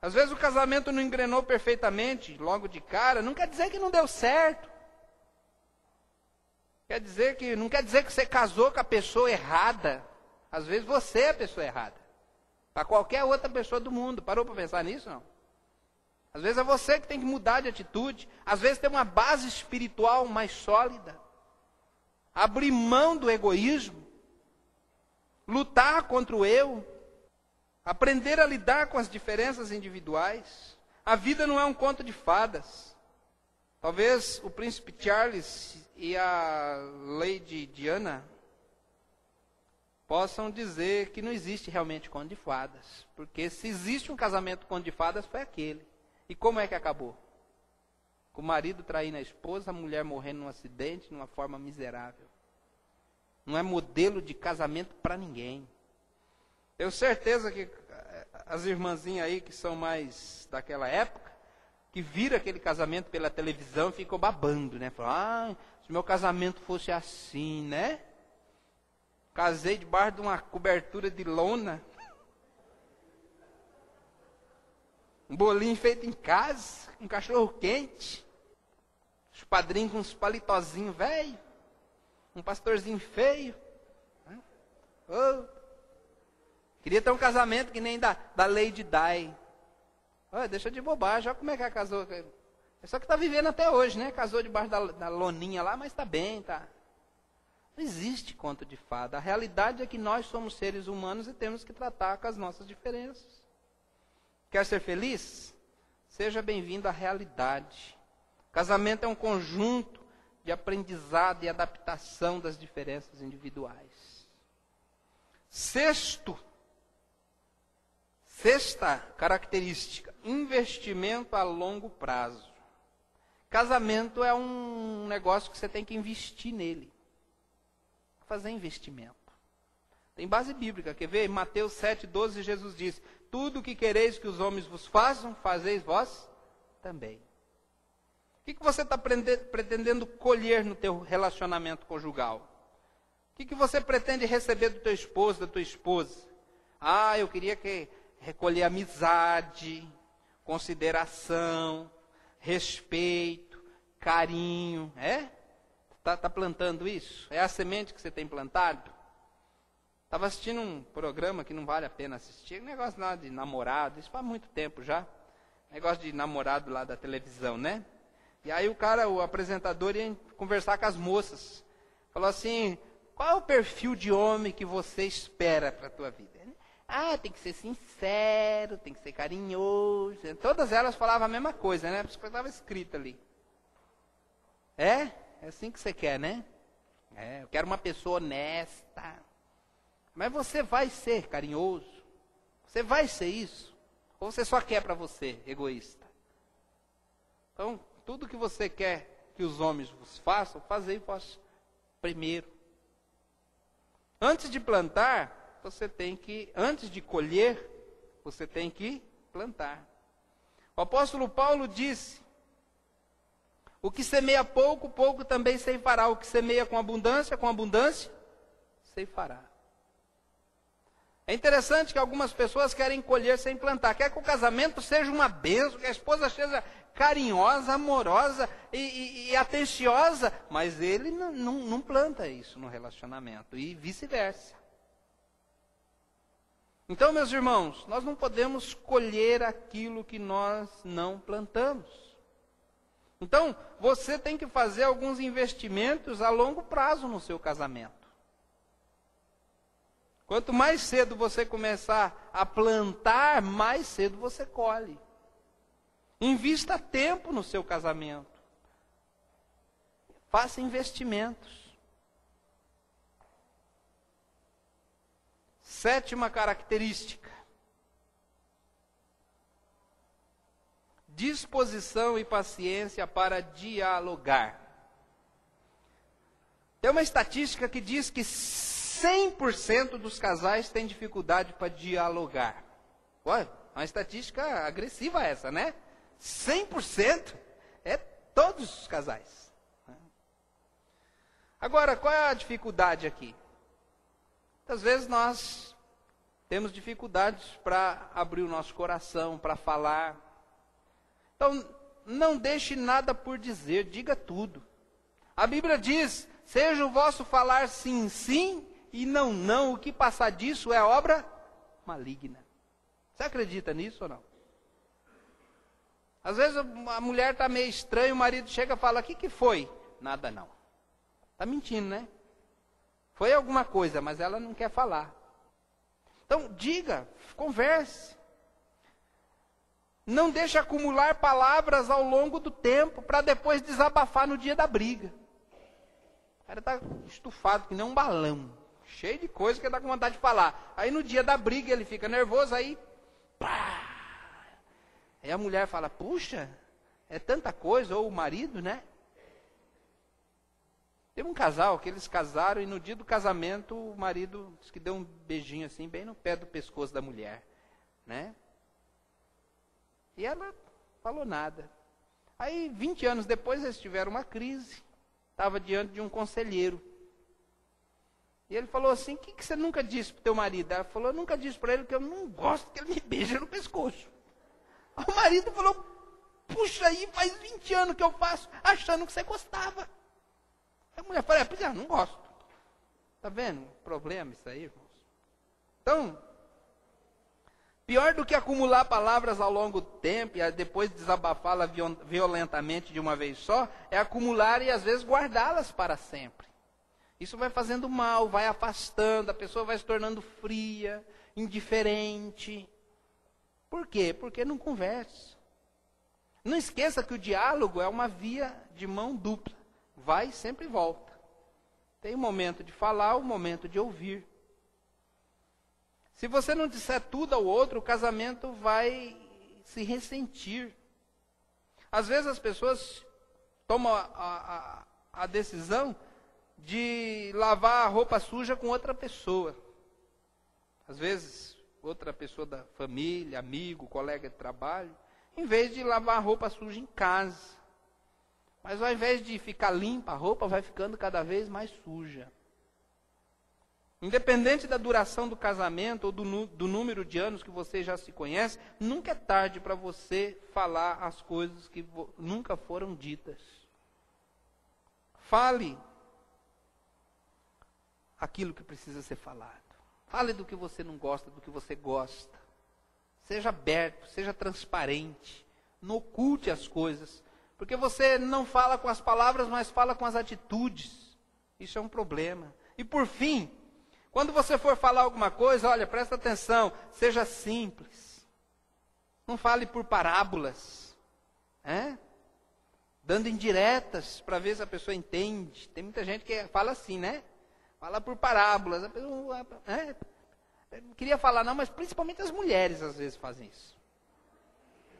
Às vezes o casamento não engrenou perfeitamente, logo de cara, não quer dizer que não deu certo. Não quer dizer que você casou com a pessoa errada. Às vezes você é a pessoa errada. Para qualquer outra pessoa do mundo. Parou para pensar nisso, não? Às vezes é você que tem que mudar de atitude. Às vezes tem uma base espiritual mais sólida. Abrir mão do egoísmo. Lutar contra o eu. Aprender a lidar com as diferenças individuais. A vida não é um conto de fadas. Talvez o príncipe Charles e a Lady Diana possam dizer que não existe realmente conto de fadas. Porque se existe um casamento conto de fadas, foi aquele. E como é que acabou? Com o marido traindo a esposa, a mulher morrendo num acidente, de uma forma miserável. Não é modelo de casamento para ninguém. Tenho certeza que as irmãzinhas aí que são mais daquela época, que viram aquele casamento pela televisão, ficam babando, né? Falam: se meu casamento fosse assim, né? Casei debaixo de uma cobertura de lona. Um bolinho feito em casa, um cachorro quente. Os padrinhos com uns palitozinhos velhos. Um pastorzinho feio. Queria ter um casamento que nem da Lady Di. Deixa de bobagem, olha como é que ela casou. É só que está vivendo até hoje, né? Casou debaixo da loninha lá, mas está bem, tá? Não existe conto de fada. A realidade é que nós somos seres humanos e temos que tratar com as nossas diferenças. Quer ser feliz? Seja bem-vindo à realidade. Casamento é um conjunto de aprendizado e adaptação das diferenças individuais. Sexta característica, investimento a longo prazo. Casamento é um negócio que você tem que investir nele. Fazer investimento. Tem base bíblica, quer ver? Em Mateus 7,12, Jesus diz: tudo o que quereis que os homens vos façam, fazeis vós também. O que você está pretendendo colher no teu relacionamento conjugal? O que você pretende receber do teu esposo, da tua esposa? Eu queria recolher amizade, consideração, respeito, carinho. Está plantando isso? É a semente que você tem plantado? Estava assistindo um programa que não vale a pena assistir, negócio lá de namorado, isso faz muito tempo já. Negócio de namorado lá da televisão, né? E aí o apresentador ia conversar com as moças. Falou assim, qual é o perfil de homem que você espera para a tua vida? Tem que ser sincero, tem que ser carinhoso. Todas elas falavam a mesma coisa, né? Porque estava escrito ali. É assim que você quer, né? Eu quero uma pessoa honesta. Mas você vai ser carinhoso? Você vai ser isso? Ou você só quer para você, egoísta? Então, tudo que você quer que os homens vos façam, fazei vós primeiro. Antes de plantar, antes de colher, você tem que plantar. O apóstolo Paulo disse, o que semeia pouco, pouco também ceifará. O que semeia com abundância ceifará. É interessante que algumas pessoas querem colher sem plantar. Quer que o casamento seja uma bênção, que a esposa seja carinhosa, amorosa e atenciosa, mas ele não planta isso no relacionamento, e vice-versa. Então, meus irmãos, nós não podemos colher aquilo que nós não plantamos. Então, você tem que fazer alguns investimentos a longo prazo no seu casamento. Quanto mais cedo você começar a plantar, mais cedo você colhe. Invista tempo no seu casamento. Faça investimentos. 7ª característica. Disposição e paciência para dialogar. Tem uma estatística que diz que 100% dos casais têm dificuldade para dialogar. Olha, uma estatística agressiva essa, né? 100% é todos os casais. Agora, qual é a dificuldade aqui? Muitas vezes nós temos dificuldades para abrir o nosso coração, para falar. Então, não deixe nada por dizer, diga tudo. A Bíblia diz, seja o vosso falar sim, sim, e não, não. O que passar disso é obra maligna. Você acredita nisso ou não? Às vezes a mulher está meio estranha, o marido chega e fala, o que foi? Nada não. Está mentindo, né? Foi alguma coisa, mas ela não quer falar. Então, diga, converse. Não deixe acumular palavras ao longo do tempo, para depois desabafar no dia da briga. O cara está estufado, que nem um balão. Cheio de coisa que ele dá com vontade de falar. Aí no dia da briga ele fica nervoso, aí... Pá! Aí a mulher fala, puxa, é tanta coisa, ou o marido, né? Teve um casal que eles casaram e no dia do casamento o marido disse que deu um beijinho assim, bem no pé do pescoço da mulher, né? E ela falou nada. Aí 20 anos depois eles tiveram uma crise, estava diante de um conselheiro. E ele falou assim, o que você nunca disse para o teu marido? Ela falou, eu nunca disse para ele que eu não gosto que ele me beije no pescoço. O marido falou, puxa aí, faz 20 anos que eu faço, achando que você gostava. A mulher falou, pois é, não gosto. Está vendo o problema isso aí, irmãos? Então, pior do que acumular palavras ao longo do tempo e depois desabafá-la violentamente de uma vez só, é acumular e às vezes guardá-las para sempre. Isso vai fazendo mal, vai afastando, a pessoa vai se tornando fria, indiferente. Por quê? Porque não conversa. Não esqueça que o diálogo é uma via de mão dupla. Vai e sempre volta. Tem o momento de falar, o momento de ouvir. Se você não disser tudo ao outro, o casamento vai se ressentir. Às vezes as pessoas tomam a decisão de lavar a roupa suja com outra pessoa. Às vezes, outra pessoa da família, amigo, colega de trabalho, em vez de lavar a roupa suja em casa. Mas ao invés de ficar limpa, a roupa vai ficando cada vez mais suja. Independente da duração do casamento ou do número de anos que você já se conhece, nunca é tarde para você falar as coisas que nunca foram ditas. Fale aquilo que precisa ser falado. Fale do que você não gosta, do que você gosta. Seja aberto, seja transparente. Não oculte as coisas. Porque você não fala com as palavras, mas fala com as atitudes. Isso é um problema. E por fim, quando você for falar alguma coisa, olha, presta atenção, seja simples. Não fale por parábolas. Dando indiretas para ver se a pessoa entende. Tem muita gente que fala assim, né? Fala por parábolas. A pessoa, não queria falar não, mas principalmente as mulheres às vezes fazem isso.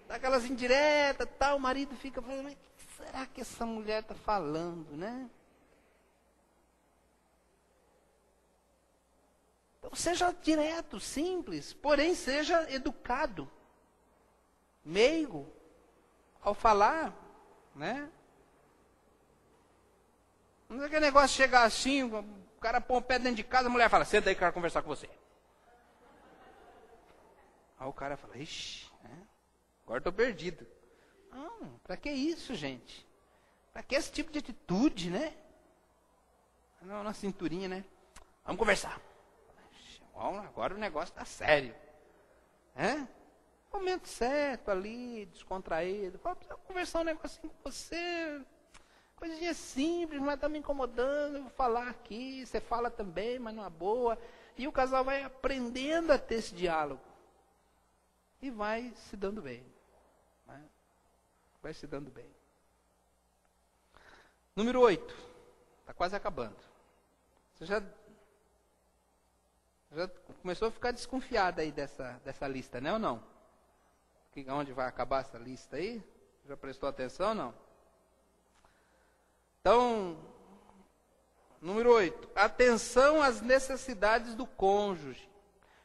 Dá aquelas indiretas, tal, o marido fica falando, mas será que essa mulher está falando, né? Então seja direto, simples, porém seja educado, meigo, ao falar, né? Não é aquele negócio de chegar assim, o cara põe o pé dentro de casa, a mulher fala, senta aí que eu quero conversar com você. Aí o cara fala, ixi, agora estou perdido. Não, para que isso, gente? Para que esse tipo de atitude, né? Não, na cinturinha, né? Vamos conversar. Agora o negócio está sério. Momento certo ali, descontraído. Fala, preciso conversar um negocinho com você. Coisinha simples, mas está me incomodando. Eu vou falar aqui, você fala também, mas numa boa. E o casal vai aprendendo a ter esse diálogo. E vai se dando bem. Vai se dando bem. Número 8. Está quase acabando. Você já começou a ficar desconfiada aí dessa lista, né ou não? Onde vai acabar essa lista aí? Já prestou atenção ou não? Então, número 8. Atenção às necessidades do cônjuge.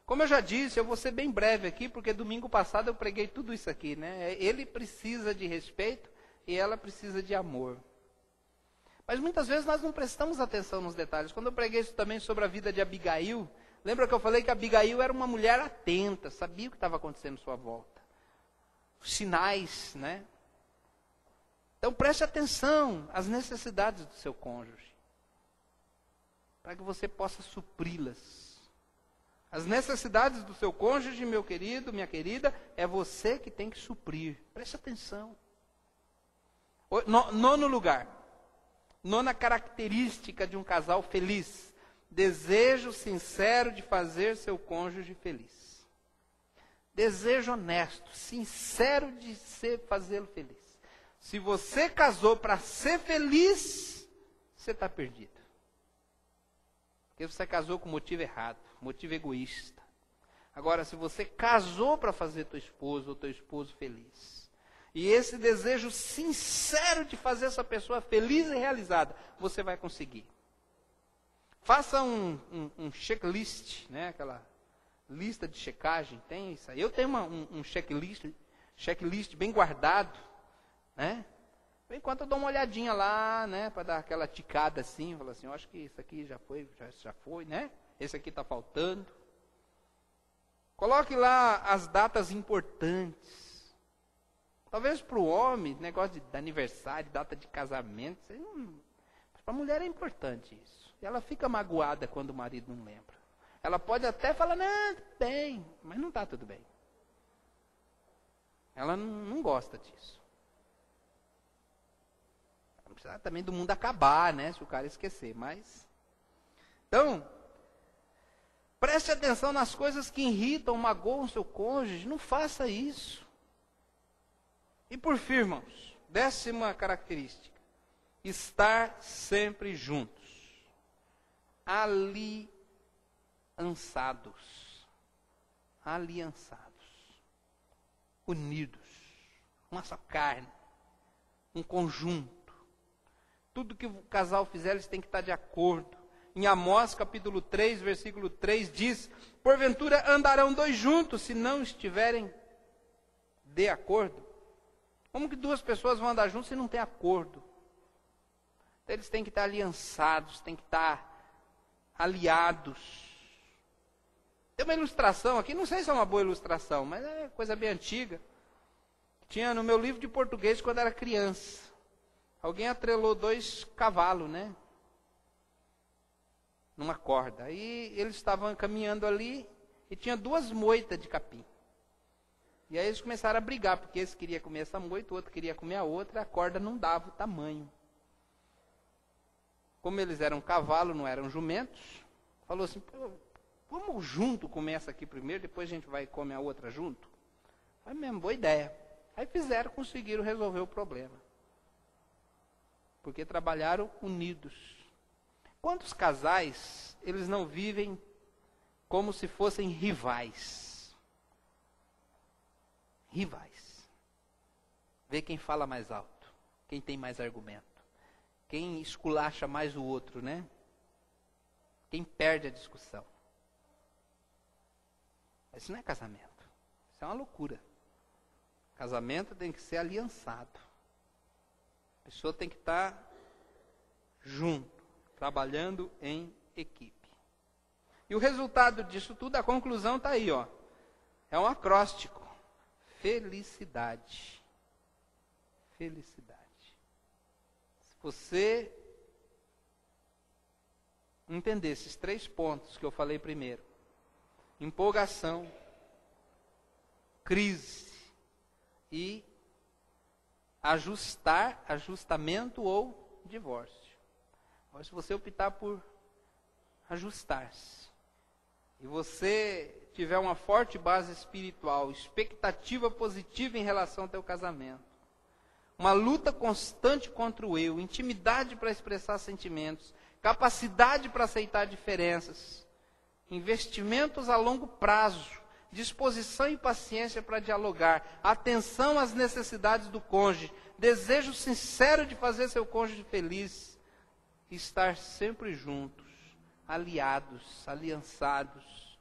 Como eu já disse, eu vou ser bem breve aqui, porque domingo passado eu preguei tudo isso aqui, né? Ele precisa de respeito e ela precisa de amor. Mas muitas vezes nós não prestamos atenção nos detalhes. Quando eu preguei isso também sobre a vida de Abigail, lembra que eu falei que Abigail era uma mulher atenta, sabia o que estava acontecendo à sua volta. Os sinais, né? Então preste atenção às necessidades do seu cônjuge, para que você possa supri-las. As necessidades do seu cônjuge, meu querido, minha querida, é você que tem que suprir. Preste atenção. Nono lugar. Nona característica de um casal feliz. Desejo sincero de fazer seu cônjuge feliz. Desejo honesto, sincero de fazê-lo feliz. Se você casou para ser feliz, você está perdido. Porque você casou com motivo errado, motivo egoísta. Agora, se você casou para fazer teu esposo ou teu esposo feliz, e esse desejo sincero de fazer essa pessoa feliz e realizada, você vai conseguir. Faça um checklist, né? Aquela lista de checagem, tem isso aí. Eu tenho um checklist bem guardado, né? Enquanto eu dou uma olhadinha lá, né, para dar aquela ticada assim, falar assim, eu acho que isso aqui já foi, né? Esse aqui está faltando. Coloque lá as datas importantes. Talvez para o homem, negócio de aniversário, data de casamento, para a mulher é importante isso. E ela fica magoada quando o marido não lembra. Ela pode até falar, não, tudo bem, mas não está tudo bem. Ela não gosta disso. Não precisa também do mundo acabar, né? Se o cara esquecer, mas... Então, preste atenção nas coisas que irritam, magoam o seu cônjuge. Não faça isso. E por fim, irmãos, 10ª característica. Estar sempre juntos. Aliançados. Unidos. Uma só carne. Um conjunto. Tudo que o casal fizer, eles têm que estar de acordo. Em Amós, capítulo 3, versículo 3, diz, porventura andarão dois juntos, se não estiverem de acordo. Como que duas pessoas vão andar juntas se não tem acordo? Então, eles têm que estar aliançados, têm que estar aliados. Tem uma ilustração aqui, não sei se é uma boa ilustração, mas é coisa bem antiga. Tinha no meu livro de português quando era criança. Alguém atrelou 2 cavalos, né? numa corda. Aí eles estavam caminhando ali e tinha 2 moitas de capim. E aí eles começaram a brigar, porque esse queria comer essa moita, o outro queria comer a outra, e a corda não dava o tamanho. Como eles eram cavalo, não eram jumentos, falou assim, vamos junto comer essa aqui primeiro, depois a gente vai comer a outra junto? Foi mesmo, boa ideia. Aí fizeram, conseguiram resolver o problema. Porque trabalharam unidos. Quantos casais, eles não vivem como se fossem rivais? Rivais. Vê quem fala mais alto, quem tem mais argumento, quem esculacha mais o outro, né? Quem perde a discussão. Isso não é casamento. Isso é uma loucura. Casamento tem que ser aliançado. A pessoa tem que estar junto, trabalhando em equipe. E o resultado disso tudo, a conclusão está aí, ó. É um acróstico. Felicidade. Felicidade. Se você entender esses 3 pontos que eu falei primeiro: empolgação, crise e ajustamento ou divórcio. Agora, se você optar por ajustar-se, e você tiver uma forte base espiritual, expectativa positiva em relação ao teu casamento, uma luta constante contra o eu, intimidade para expressar sentimentos, capacidade para aceitar diferenças, investimentos a longo prazo, disposição e paciência para dialogar, atenção às necessidades do cônjuge, desejo sincero de fazer seu cônjuge feliz, estar sempre juntos, aliados, aliançados.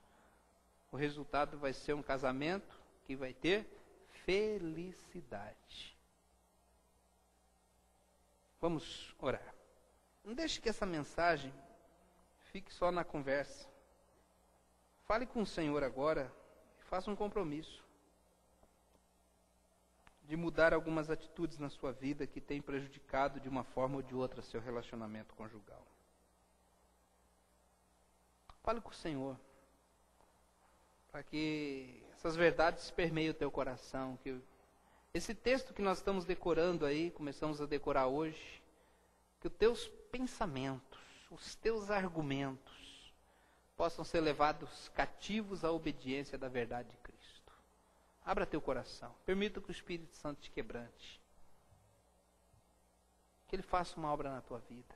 O resultado vai ser um casamento que vai ter felicidade. Vamos orar. Não deixe que essa mensagem fique só na conversa. Fale com o Senhor agora. Faça um compromisso de mudar algumas atitudes na sua vida que têm prejudicado de uma forma ou de outra seu relacionamento conjugal. Fale com o Senhor, para que essas verdades permeiem o teu coração, que esse texto que nós estamos decorando aí, começamos a decorar hoje, que os teus pensamentos, os teus argumentos, possam ser levados cativos à obediência da verdade de Cristo. Abra teu coração. Permita que o Espírito Santo te quebrante. Que Ele faça uma obra na tua vida.